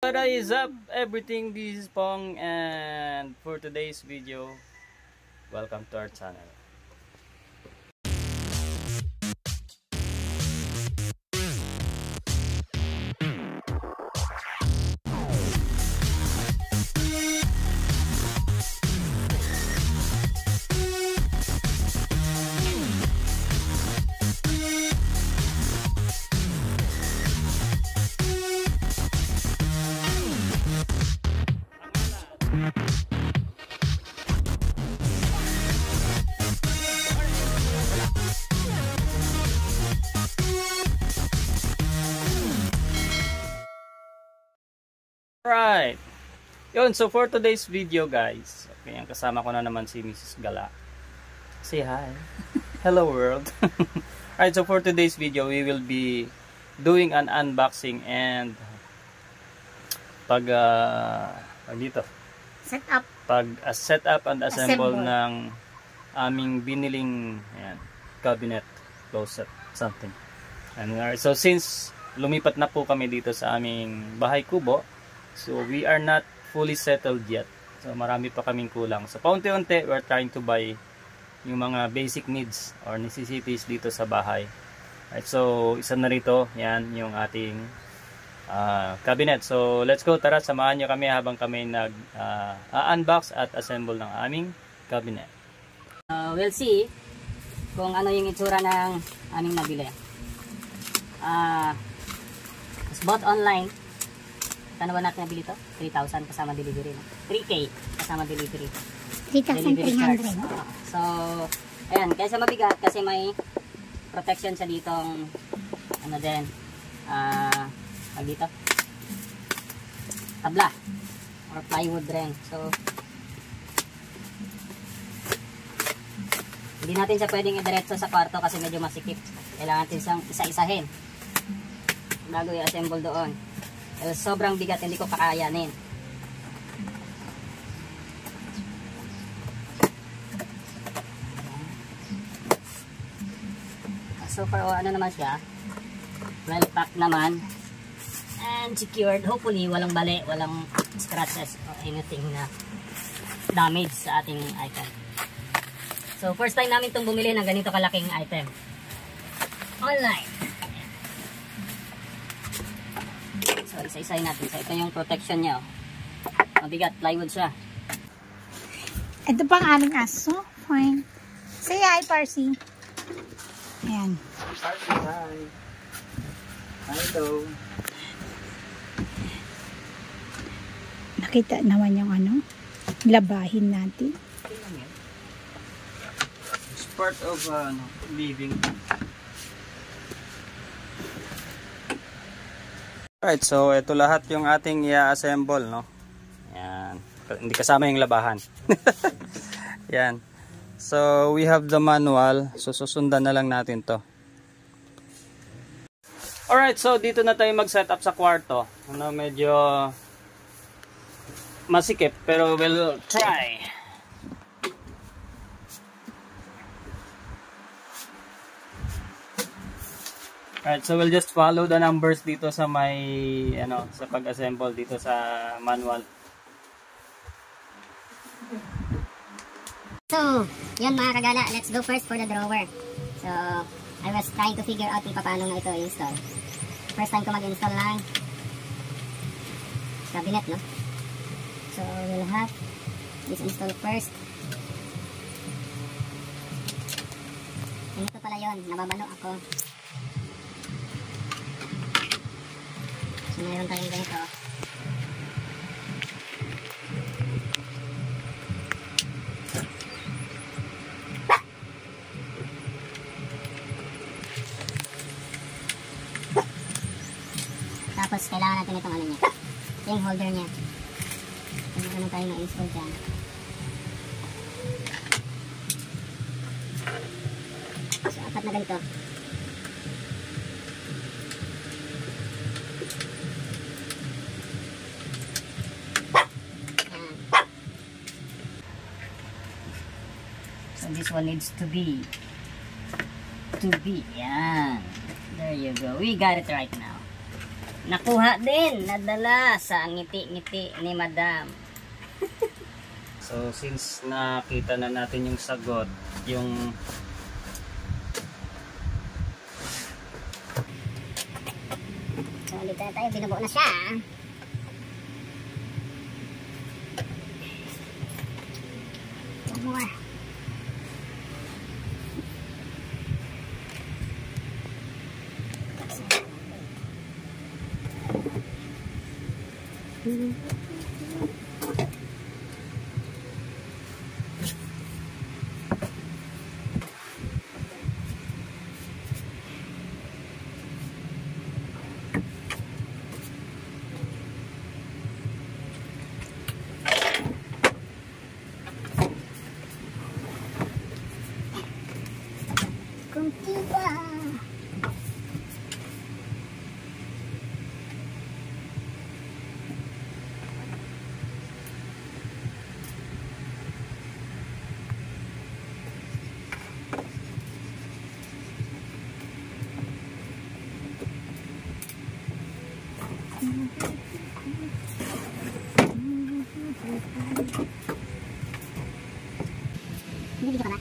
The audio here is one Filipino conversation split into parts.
What is up everything, this is Pong, and for today's video, welcome to our channel. Right. Yun, so for today's video guys, okay, ang kasama ko na naman si Mrs. Gala. Say hi. Hello world. Alright, so for today's video, we will be doing an unboxing and set up and assemble ng aming biniling cabinet closet something. And so since lumipat na po kami dito sa aming bahay kubo, so we are not fully settled yet. So marami pa kaming kulang. So paunti-unti we're trying to buy yung mga basic needs or necessities dito sa bahay. Right, so isa na rito, yan yung ating cabinet. So let's go, tara, samahan nyo kami habang kami nag-unbox at assemble ng aming cabinet. We'll see kung ano yung itsura ng aming nabili. Bought online. Ano ba natin nabili to? 3,000 kasama delivery. 3K kasama delivery. 3,300. So, ayan. Kaysa mabigat kasi may protection sa ditong ano din. Dito. Tabla. Or plywood rin. So, hindi natin siya pwedeng idiretso sa kwarto kasi medyo masikip. Kailangan natin siyang isa-isahin bago i-assemble doon. Sobrang bigat, hindi ko kakayanin. So far, ano naman siya, well packed naman and secured. Hopefully walang bali, walang scratches or anything na damage sa ating item. So first time namin itong bumili ng ganito kalaking item online. So isa-isahin natin. So ito yung protection niya. Mabigat, plywood siya. Ito pang aming aso. Fine. Say hi, Parsi. Ayan. Parsi, hi. Hello. Nakita naman yung ano, labahin natin. It's part of living. Alright, so ito lahat yung ating i-assemble, no? Yan. Hindi kasama yung labahan. Yan. So, we have the manual. So, susundan na lang natin to. Alright, so dito na tayo mag-set up sa kwarto. Ano, medyo masikip, pero we'll try. Alright, so we'll just follow the numbers dito sa may, sa pag-assemble dito sa manual. So, yun mga kagala, let's go first for the drawer. So, I was trying to figure out kung paano nga ito i-install. First time ko mag-install ng cabinet, no? So, we'll have this install first. Ito pala yun, nababalo ako. So, mayroon tayong ganito. Tapos, kailangan natin itong ano niya. Yung holder niya. Kung ano tayo na-install dyan. So, apat na ganito. So this one needs to be yan. There you go. We got it right now. Nakuha din, nadala sa ngiti-ngiti ni Madam. So since nakita na natin yung sagot, yung So, dito na tayo, binubuo na siya. One more. Kuntiba. Bibigyan ka na.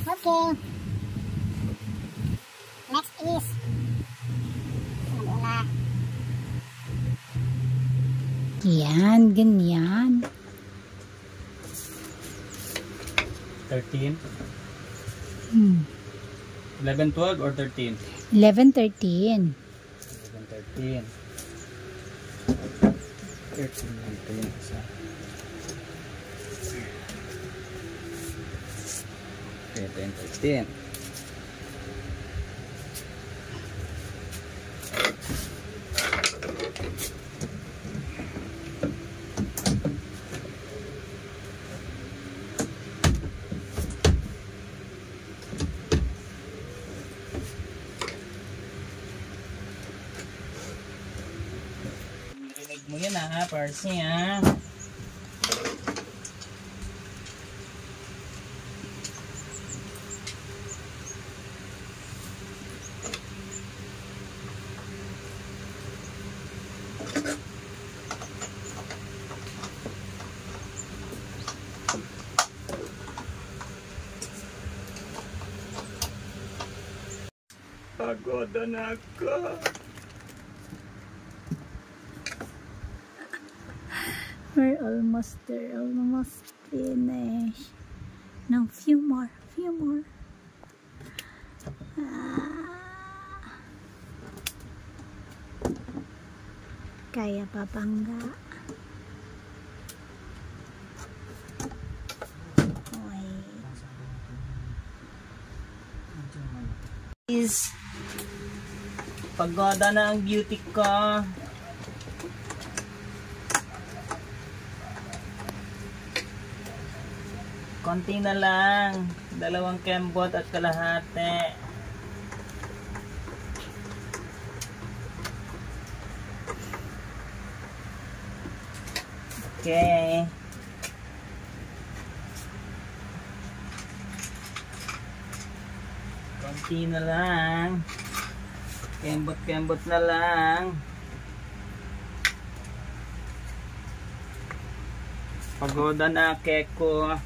Okay. Next is bola. Yan, ganyan. 13, Hmm. 11, 12 or 13? 11, 13. 11, 13. 13 lang ito yung isa. Okay, ito yung 13. Rinig mo yan ha, Parsi ha. Pagod na ako. We're almost there. Almost finished. Now, few more. Kaya pa bangga. Is pagoda na ang beauty ko. Konti na lang. 2 kembot at kalahati. Okay. Konti na lang. Kembot na lang. Pagoda na keko.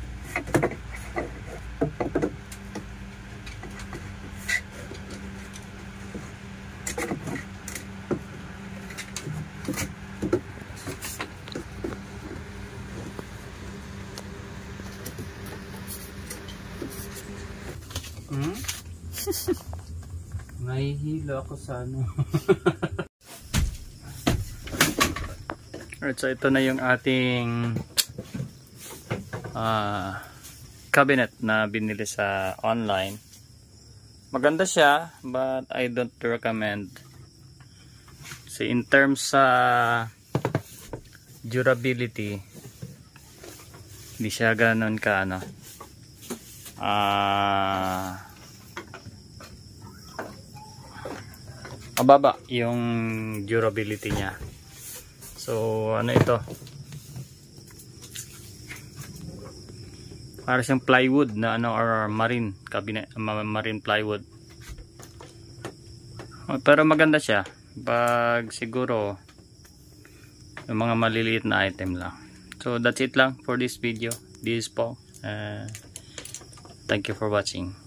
Nahihilo ako sa ano. Alright, so ito na yung ating cabinet na binili sa online. Maganda siya, but I don't recommend. So in terms sa durability, hindi siya ganoon ka ano. Mababa yung durability niya. So ano ito? Para siyang plywood na ano, or marine cabinet, marine plywood. Pero maganda siya pag siguro yung mga maliliit na item lang. So that's it lang for this video. This is Paul. Thank you for watching.